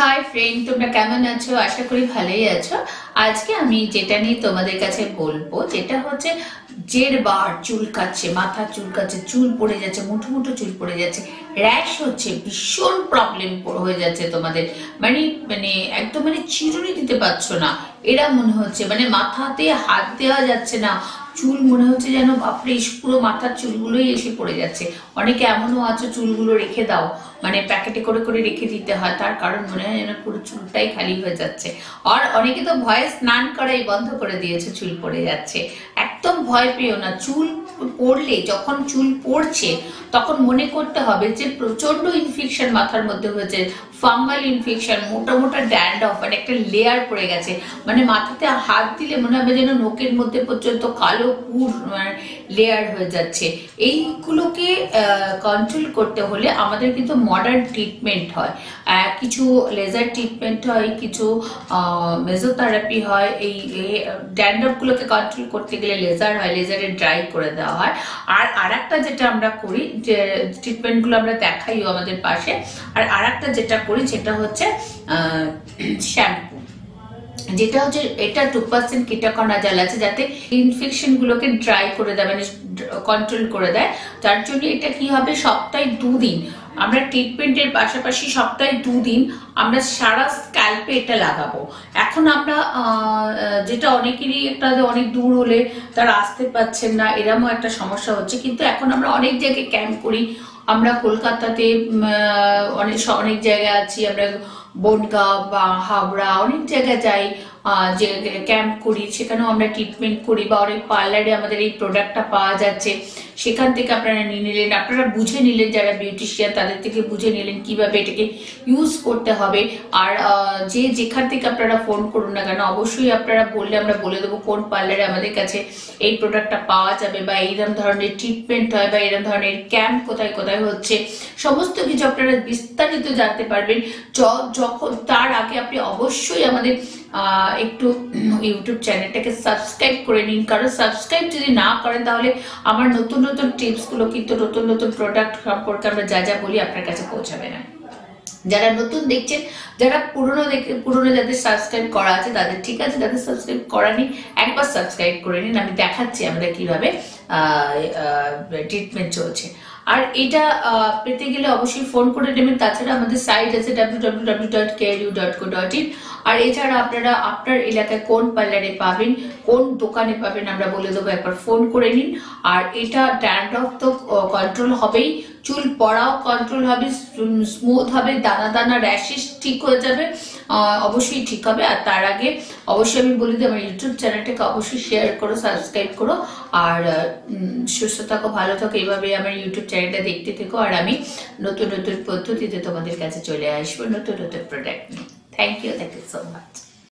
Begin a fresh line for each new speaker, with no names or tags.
Hi friend, তোমরা কেমন আছো? আশা করি ভালোই আছো। আজকে আমি যেটা নিয়ে তোমাদের কাছে বলবো যেটা হচ্ছে জেরবার চুলকাচ্ছে, মাথা চুলকাচ্ছে, চুল পড়ে যাচ্ছে, মুঠো মুঠো চুল পড়ে যাচ্ছে, র্যাশ হচ্ছে, ভীষণ প্রবলেম হয়ে যাচ্ছে তোমাদের। মানে মানে একদম চিরুনি দিতে পারছো না, এরা মনে হচ্ছে মাথাতে হাত দেওয়া যাচ্ছে না। চুল মনে হচ্ছে যেন বাপরে পুরো মাথার চুলগুলোই এসে পড়ে যাচ্ছে। অনেকে এমনও আছে চুলগুলো রেখে দাও, প্যাকেটে করে করে রেখে দিতে হয়, তার কারণ মনে হয় যেন পুরো চুলটাই খালি হয়ে যাচ্ছে। আর অনেকে তো ভয়ে স্নান করাই বন্ধ করে দিয়েছে, চুল পড়ে যাচ্ছে। একদম ভয় পেও না। চুল পড়লে, যখন চুল পড়ছে তখন মনে করতে হবে যে প্রচন্ড ইনফেকশন মাথার মধ্যে হয়েছে, ফাঙ্গাল ইনফেকশন, মোটা মোটা ড্যান্ড্রফ, একটা লেয়ার পড়ে গেছে। মাথাতে হাত দিলে মনে হবে যেন নোকের মধ্যে পর্যন্ত কালো পুর লেয়ার হয়ে যাচ্ছে। এইগুলোকে কন্ট্রোল করতে হলে আমাদের কিন্তু মডার্ন ট্রিটমেন্ট হয়, কিছু লেজার ট্রিটমেন্ট হয়, কিছু মেজোথেরাপি হয়। এই ড্যান্ড্রফ গুলোকে কন্ট্রোল করতে গেলে লেজার হয়, লেজারে ড্রাই করে দেওয়া হয়। আর আরেকটা যেটা আমরা করি, যে ট্রিটমেন্ট গুলো আমরা দেখাইও আমাদের পাশে, আর আরেকটা যেটা করি সেটা হচ্ছে শ্যাম্পু, যেটা হচ্ছে এটা 2% কীটকণা জাল আছে যাতে ইনফেকশন গুলোকে ড্রাই করে দেয়, কন্ট্রোল করে দেয়। যার জন্য এটা কি হবে, সপ্তাহে 2 দিন আমরা ট্রিটমেন্টের পাশাপাশি সপ্তাহে 2 দিন আমরা সারা স্ক্যাল্পে এটা লাগাবো। এখন আমরা যেটা অনেকেরই একটা অনেক দূর হলে তারা আসতে পারছেন না, এরকমও একটা সমস্যা হচ্ছে, কিন্তু এখন আমরা অনেক জায়গায় ক্যাম্প করি। আমরা কলকাতাতে অনেক জায়গায় আছি, আমরা বনগাঁ বা হাওড়া অনেক জায়গায় যাই, যে ক্যাম্প করি, সেখানেও আমরা ট্রিটমেন্ট করি। বা অনেক পার্লারে আমাদের এই প্রোডাক্টটা পাওয়া যাচ্ছে, সেখান থেকে আপনারা নিয়ে নিলেন, আপনারা বুঝে নিলেন, যারা বিউটিশিয়ান তাদের থেকে বুঝে নিলেন কিভাবে এটাকে ইউজ করতে হবে। আর যে যেখান থেকে আপনারা ফোন করুন না কেন, অবশ্যই আপনারা বললে আমরা বলে দেবো কোন পার্লারে আমাদের কাছে এই প্রোডাক্টটা পাওয়া যাবে, বা এইরকম ধরনের ট্রিটমেন্ট হয়, বা এরকম ধরনের ক্যাম্প কোথায় কোথায় হচ্ছে, সমস্ত কিছু আপনারা বিস্তারিত জানতে পারবেন। যখন তার আগে আপনি অবশ্যই আমাদের একটু ইউটিউব চ্যানেলটাকে সাবস্ক্রাইব করে নিন, কারণ সাবস্ক্রাইব যদি না করেন তাহলে আমার নতুন নতুন টিপস গুলো কিন্তু, নতুন নতুন প্রোডাক্ট সম্পর্কে আমরা যা যা বলি আপনার কাছে পৌঁছাবে না। যারা নতুন দেখছেন, যারা পুরনো যাদের সাবস্ক্রাইব করা আছে তাদের ঠিক আছে, যাদের সাবস্ক্রাইব করা নেই একবার সাবস্ক্রাইব করে নিন। আমি দেখাচ্ছি আমরা কিভাবে ট্রিটমেন্ট চলছে। আর এটা পেতে গেলে অবশ্যই ফোন করে নেবেন। তাছাড়া আমাদের সাইট আছে www.careU.co.in। আর এছাড়া আপনারা আপনার এলাকায় কোন পার্লারে পাবেন, কোন দোকানে পাবেন আমরা বলে দেবো, একবার ফোন করে নিন। আর এটা ড্যান্ড্রফ তো কন্ট্রোল হবেই, চুল পড়াও কন্ট্রোল হবে, স্মুথ হবে, দানা দানা র্যাশেস ঠিক হয়ে যাবে, অবশ্যই ঠিক হবে। আর তার আগে অবশ্যই আমি বলি দিই, আমার ইউটিউব চ্যানেলটাকে অবশ্যই শেয়ার করো, সাবস্ক্রাইব করো। আর সুস্থ থাকো, ভালো থাকো, এইভাবে আমার ইউটিউব চ্যানেলটা দেখতে থেকো। আর আমি নতুন নতুন পদ্ধতিতে তোমাদের কাছে চলে আসবো, নতুন নতুন প্রোডাক্ট নিয়ে। Thank you so much.